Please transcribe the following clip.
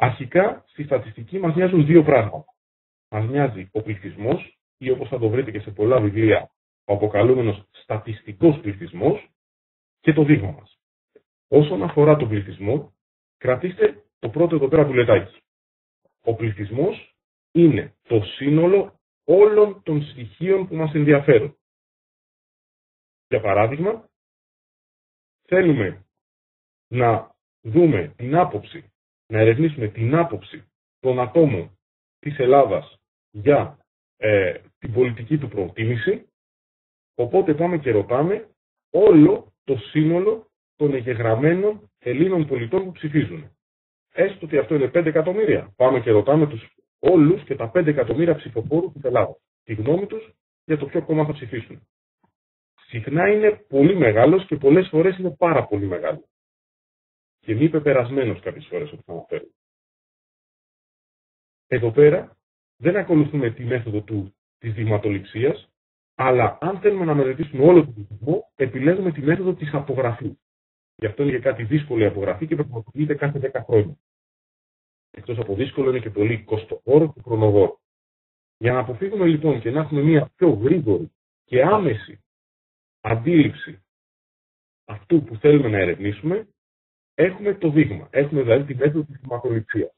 Αρχικά, στη στατιστική μας νοιάζουν δύο πράγματα. Μας νοιάζει ο πληθυσμός, ή όπως θα το βρείτε και σε πολλά βιβλία, ο αποκαλούμενος στατιστικός πληθυσμός, και το δείγμα μας. Όσον αφορά τον πληθυσμό, κρατήστε το πρώτο εδώ πέρα μπουλετάκι. Ο πληθυσμός είναι το σύνολο όλων των στοιχείων που μας ενδιαφέρουν. Για παράδειγμα, θέλουμε να δούμε την άποψη, να ερευνήσουμε την άποψη των ατόμων της Ελλάδας για την πολιτική του προτίμηση, οπότε πάμε και ρωτάμε όλο το σύνολο των εγγεγραμμένων Ελλήνων πολιτών που ψηφίζουν. Έστω ότι αυτό είναι 5 εκατομμύρια. Πάμε και ρωτάμε τους όλους και τα 5 εκατομμύρια ψηφοφόρους της Ελλάδας τη γνώμη τους για το ποιο κόμμα θα ψηφίσουν. Συχνά είναι πολύ μεγάλος και πολλές φορές είναι πάρα πολύ μεγάλος. Και μη πεπερασμένος κάποιες φορές, όπως αναφέρω. Εδώ πέρα δεν ακολουθούμε τη μέθοδο της δειγματοληψίας, αλλά αν θέλουμε να μελετήσουμε όλο τον πληθυσμό, επιλέγουμε τη μέθοδο της απογραφής. Γι' αυτό είναι και κάτι δύσκολη η απογραφή και πραγματοποιείται κάθε 10 χρόνια. Εκτός από δύσκολο, είναι και πολύ κοστοβόρο και χρονοβόρο. Για να αποφύγουμε λοιπόν και να έχουμε μια πιο γρήγορη και άμεση αντίληψη αυτού που θέλουμε να ερευνήσουμε, έχουμε το δείγμα. Έχουμε δηλαδή τη μέθοδο της δειγματοληψίας.